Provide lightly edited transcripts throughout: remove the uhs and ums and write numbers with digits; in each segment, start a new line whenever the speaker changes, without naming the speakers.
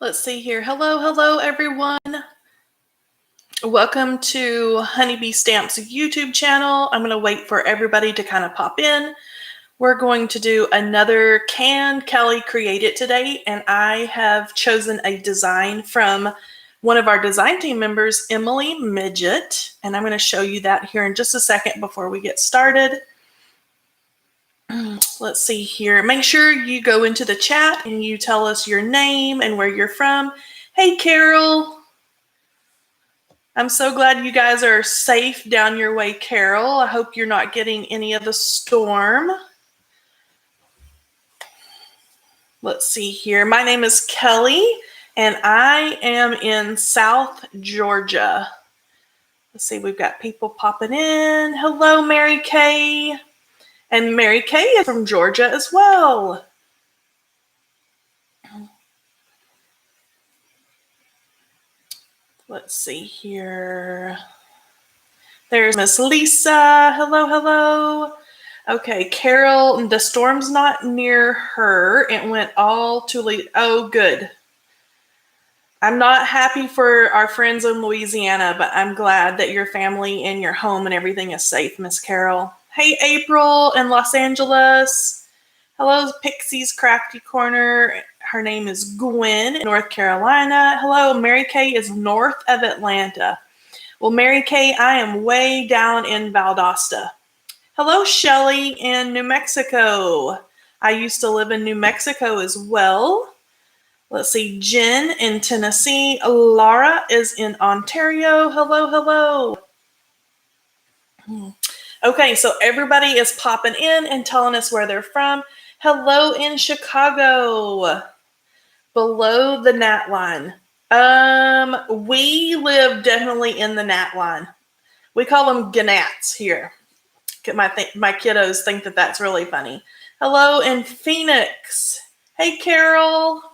Let's see here. Hello, everyone. Welcome to Honeybee Stamps YouTube channel. I'm going to wait for everybody to kind of pop in. We're going to do another Can Kelly Create It today, and I have chosen a design from one of our design team members, Emily Midget, and I'm going to show you that here in just a second before we get started. Let's see here. Make sure you go into the chat and you tell us your name and where you're from. Hey, Carol. I'm so glad you guys are safe down your way, Carol. I hope you're not getting any of the storm. Let's see here. My name is Kelly, and I am in South Georgia. Let's see, we've got people popping in. Hello, Mary Kay. And Mary Kay is from Georgia as well. Let's see here. There's Miss Lisa. Hello. Okay, Carol, the storm's not near her. It went all to oh, good. I'm not happy for our friends in Louisiana, but I'm glad that your family and your home and everything is safe, Miss Carol. Hey, April in Los Angeles. Hello, Pixie's Crafty Corner. Her name is Gwen in North Carolina. Hello, Mary Kay is north of Atlanta. Well, Mary Kay, I am way down in Valdosta. Hello, Shelley in New Mexico. I used to live in New Mexico as well. Let's see, Jen in Tennessee. Laura is in Ontario. Hello. Okay, so everybody is popping in and telling us where they're from. Hello in Chicago, below the gnat line. We live definitely in the gnat line. We call them gnats here. My kiddos think that that's really funny. Hello in Phoenix. Hey, Carol.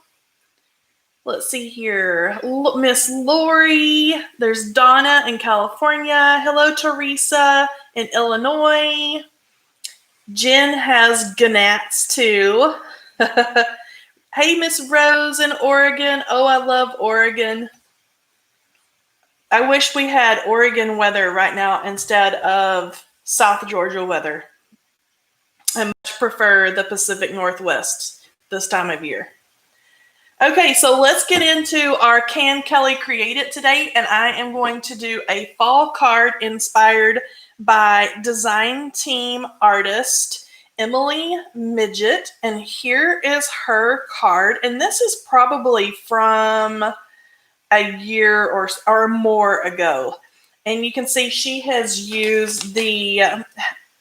Let's see here. Miss Lori. There's Donna in California. Hello, Teresa in Illinois. Jen has gnats too. Hey, Miss Rose in Oregon. Oh, I love Oregon. I wish we had Oregon weather right now instead of South Georgia weather. I much prefer the Pacific Northwest this time of year. Okay, so let's get into our Can Kelly Create It today, and I am going to do a fall card inspired by design team artist Emily Midget, and here is her card, and this is probably from a year or more ago, and you can see she has used the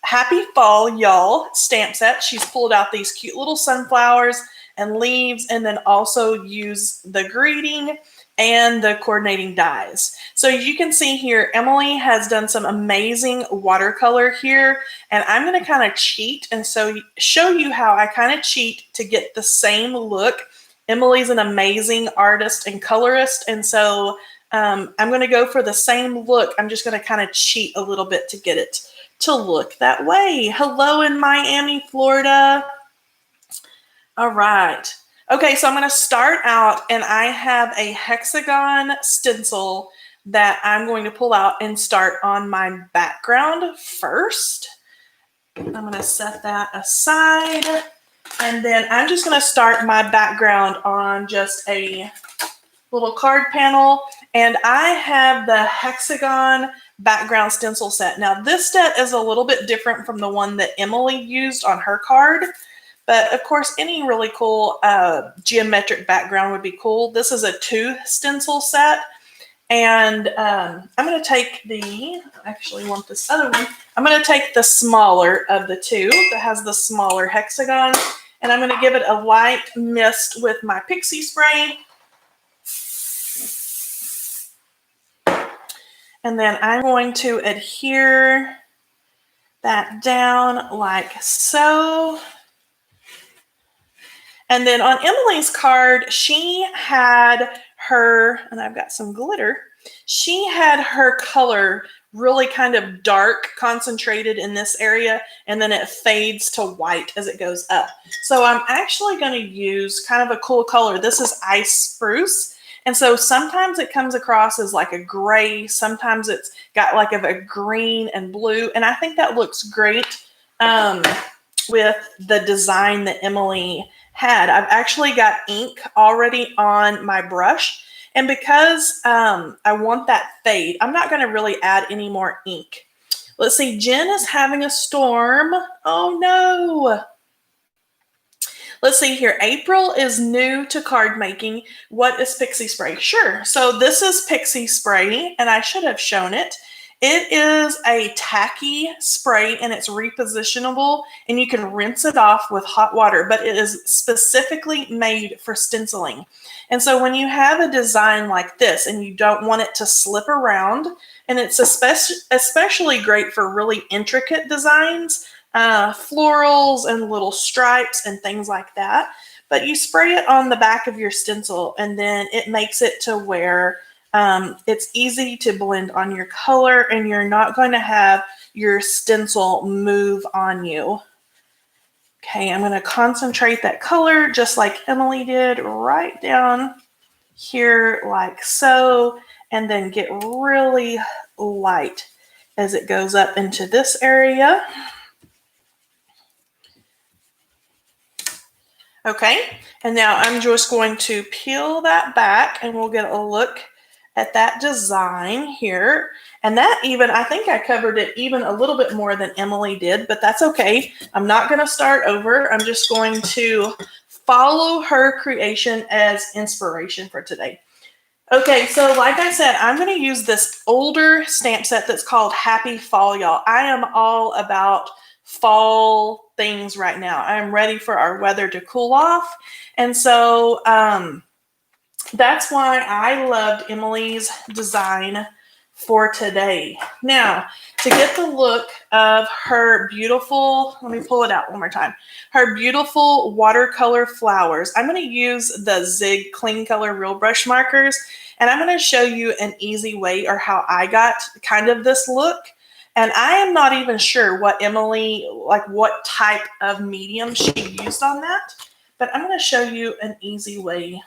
Happy Fall Y'all stamp set. She's pulled out these cute little sunflowers and leaves, and then also use the greeting and the coordinating dies. So you can see here, Emily has done some amazing watercolor here, and I'm going to kind of cheat and show you how I kind of cheat to get the same look. Emily's an amazing artist and colorist, and so I'm going to go for the same look. I'm just going to kind of cheat a little bit to get it to look that way. Hello in Miami, Florida. All right. Okay, so I'm going to start out, and I have a hexagon stencil that I'm going to pull out and start on my background first. I'm going to set that aside, and then I'm just going to start my background on just a little card panel, and I have the hexagon background stencil set. Now, this set is a little bit different from the one that Emily used on her card. But of course, any really cool geometric background would be cool. This is a 2 stencil set. And I'm going to take I actually want this other one. I'm going to take the smaller of the 2 that has the smaller hexagon. And I'm going to give it a light mist with my pixie spray. And then I'm going to adhere that down like so. And then on Emily's card, she had her, and I've got some glitter, she had her color really kind of dark, concentrated in this area, and then it fades to white as it goes up. So I'm actually going to use kind of a cool color. This is ice spruce. And so sometimes it comes across as like a gray, sometimes it's got like a green and blue. And I think that looks great with the design that Emily had. I've actually got ink already on my brush. And because I want that fade, I'm not going to really add any more ink. Let's see, Jen is having a storm. Oh no. Let's see here. April is new to card making. What is Pixie Spray? Sure. So this is Pixie Spray, and I should have shown it. It is a tacky spray, and it's repositionable, and you can rinse it off with hot water, but it is specifically made for stenciling. And so when you have a design like this and you don't want it to slip around, and it's especially great for really intricate designs, florals and little stripes and things like that. But you spray it on the back of your stencil, and then it makes it to where it's easy to blend on your color, and you're not going to have your stencil move on you. Okay, I'm going to concentrate that color just like Emily did right down here like so, and then get really light as it goes up into this area. Okay, and now I'm just going to peel that back, and we'll get a look at that design here. And that even, I think I covered it even a little bit more than Emily did, but that's okay. I'm not going to start over. I'm just going to follow her creation as inspiration for today. Okay, so like I said, I'm going to use this older stamp set that's called Happy Fall, y'all. I am all about fall things right now. I'm ready for our weather to cool off. And so that's why I loved Emily's design for today. Now, to get the look of her beautiful, let me pull it out one more time, her beautiful watercolor flowers, I'm going to use the Zig Clean Color Real Brush markers, and I'm going to show you an easy way or how I got kind of this look. And I am not even sure what Emily, like what type of medium she used on that, but I'm going to show you an easy way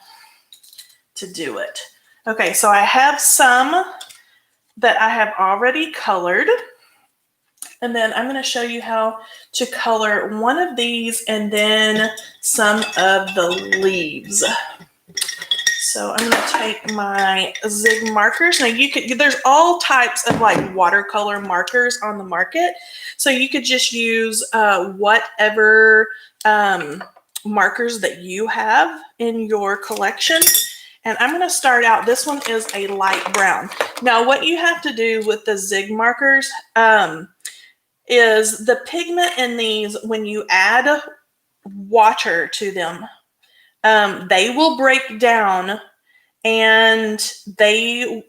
to do it. Okay, so I have some that I have already colored, and then I'm going to show you how to color one of these and then some of the leaves. So I'm going to take my Zig markers. Now there's all types of like watercolor markers on the market. So you could just use whatever markers that you have in your collection. And I'm going to start out, this one is a light brown. Now what you have to do with the Zig markers is the pigment in these, when you add water to them, they will break down, and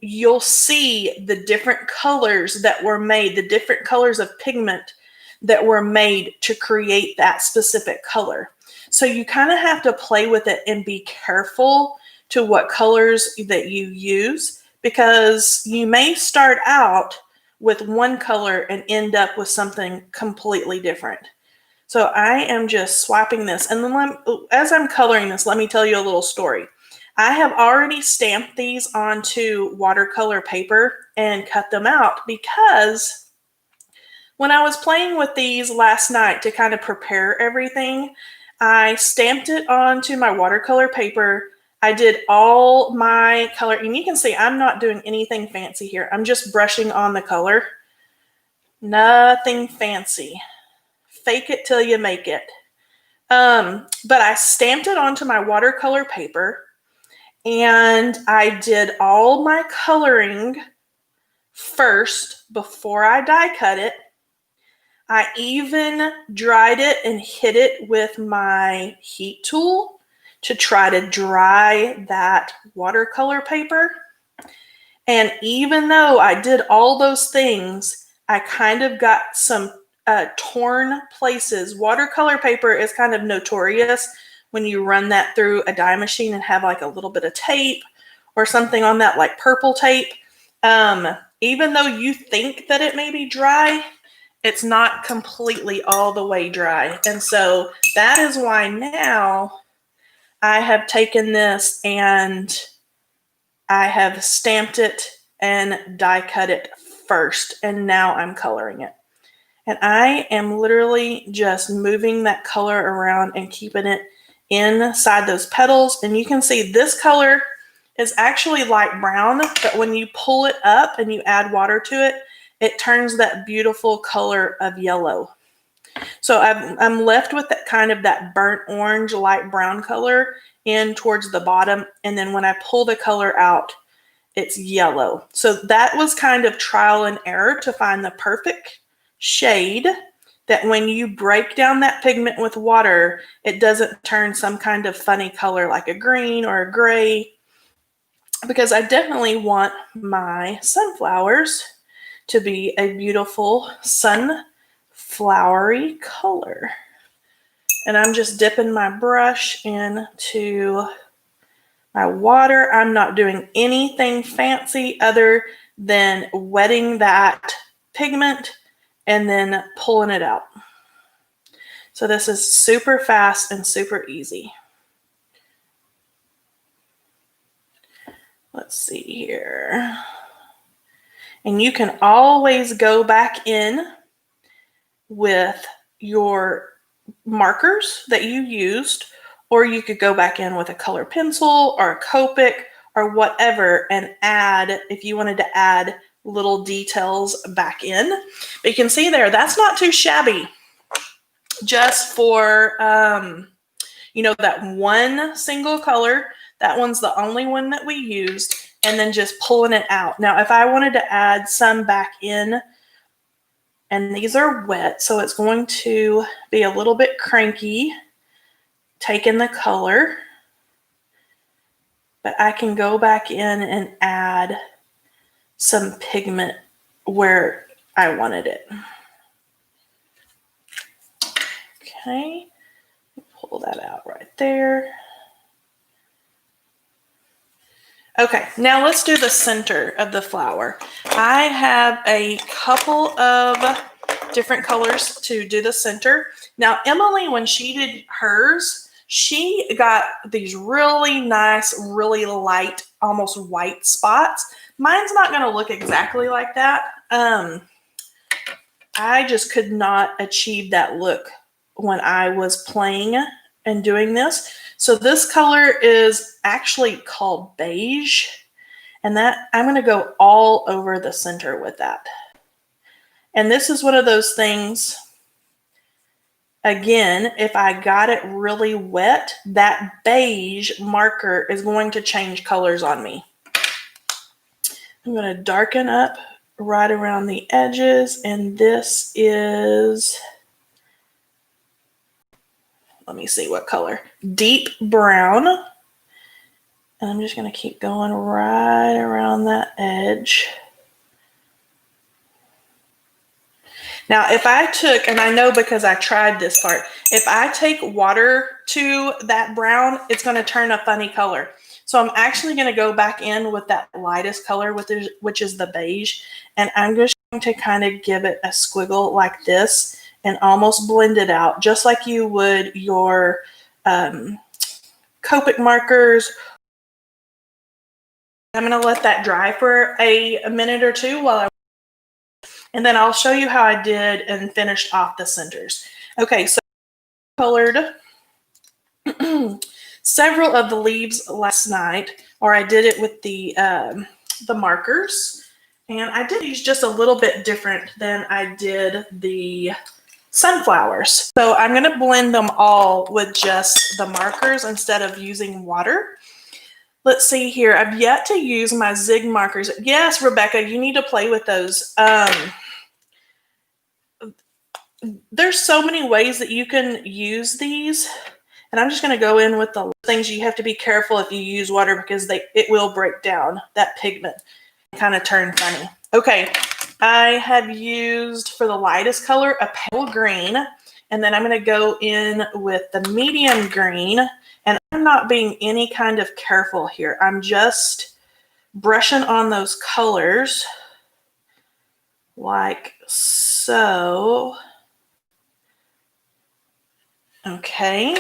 you'll see the different colors that were made, the different colors of pigment that were made to create that specific color. So you kind of have to play with it and be careful to what colors that you use, because you may start out with one color and end up with something completely different. So I am just swapping this. And then as I'm coloring this, let me tell you a little story. I have already stamped these onto watercolor paper and cut them out, because when I was playing with these last night to kind of prepare everything, I stamped it onto my watercolor paper. I did all my color, and you can see I'm not doing anything fancy here. I'm just brushing on the color. Nothing fancy. Fake it till you make it. But I stamped it onto my watercolor paper, and I did all my coloring first before I die cut it. I even dried it and hit it with my heat tool to try to dry that watercolor paper. And even though I did all those things, I kind of got some torn places. Watercolor paper is kind of notorious when you run that through a dye machine and have like a little bit of tape or something on that, like purple tape. even though you think that it may be dry, it's not completely all the way dry. And so that is why now I have taken this and I have stamped it and die cut it first. And now I'm coloring it. And I am literally just moving that color around and keeping it inside those petals. And you can see this color is actually light brown, but when you pull it up and you add water to it, it turns that beautiful color of yellow. So I'm left with that kind of that burnt orange, light brown color in towards the bottom. And then when I pull the color out, it's yellow. So that was kind of trial and error to find the perfect shade that when you break down that pigment with water, it doesn't turn some kind of funny color like a green or a gray, because I definitely want my sunflowers to be a beautiful sunflowery color. And I'm just dipping my brush into my water. I'm not doing anything fancy other than wetting that pigment and then pulling it out. So this is super fast and super easy. Let's see here. And you can always go back in with your markers that you used, or you could go back in with a color pencil or a Copic or whatever and add, if you wanted to add little details back in. But you can see there, that's not too shabby. Just for, that one single color, that one's the only one that we used, and then just pulling it out. Now, if I wanted to add some back in, and these are wet, so it's going to be a little bit cranky taking the color, but I can go back in and add some pigment where I wanted it. Okay, pull that out right there. Okay, now let's do the center of the flower. I have a couple of different colors to do the center. Now, Emily, when she did hers, she got these really nice, really light, almost white spots. Mine's not going to look exactly like that. I just could not achieve that look when I was playing and doing this. So this color is actually called beige, and that I'm going to go all over the center with that. And this is one of those things, again, if I got it really wet, that beige marker is going to change colors on me. I'm going to darken up right around the edges, and this is, let me see what color, deep brown. And I'm just going to keep going right around that edge. Now, if I took, and I know because I tried this part, if I take water to that brown, it's going to turn a funny color. So I'm actually going to go back in with that lightest color, which is the beige, and I'm just going to kind of give it a squiggle like this and almost blend it out, just like you would your Copic markers. I'm going to let that dry for a minute or two and then I'll show you how I did and finished off the centers. Okay, so I colored several of the leaves last night, or I did it with the markers, and I did these just a little bit different than I did the sunflowers. So I'm going to blend them all with just the markers instead of using water. Let's see here. I've yet to use my zig markers. Yes, Rebecca, you need to play with those. There's so many ways that you can use these. And I'm just going to go in with the things. You have to be careful if you use water because it will break down that pigment and kind of turn funny. Okay, I have used for the lightest color a pale green. And then I'm going to go in with the medium green. And I'm not being any kind of careful here. I'm just brushing on those colors like so. Okay.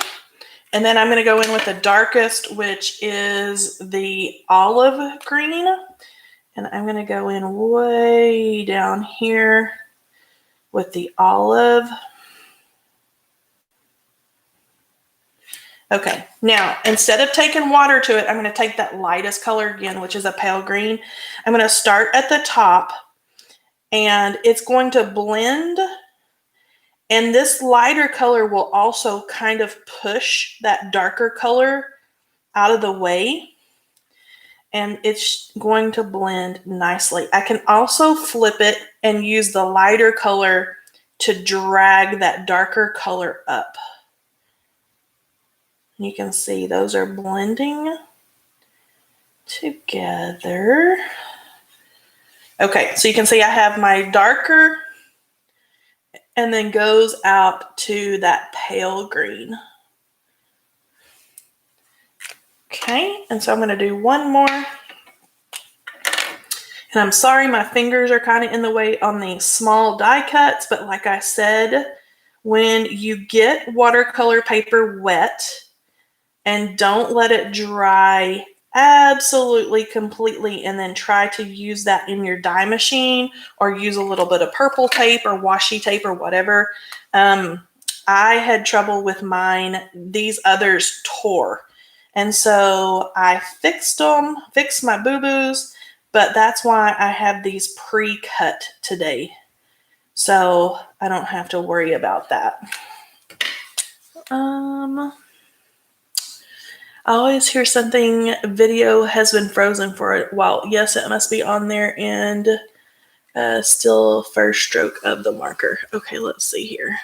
And then I'm going to go in with the darkest, which is the olive green. And I'm going to go in way down here with the olive. Okay, now instead of taking water to it, I'm going to take that lightest color again, which is a pale green. I'm going to start at the top, and it's going to blend. And this lighter color will also kind of push that darker color out of the way. And it's going to blend nicely. I can also flip it and use the lighter color to drag that darker color up. You can see those are blending together. Okay, so you can see I have my darker and then goes out to that pale green. Okay, and so I'm going to do one more. And I'm sorry, my fingers are kind of in the way on the small die cuts, but like I said, when you get watercolor paper wet and don't let it dry absolutely completely, and then try to use that in your die machine or use a little bit of purple tape or washi tape or whatever. I had trouble with mine. These others tore. And so I fixed my boo-boos, but that's why I have these pre-cut today. So I don't have to worry about that. I always hear something, video has been frozen for a while. Yes, it must be on there, and still first stroke of the marker. Okay, let's see here.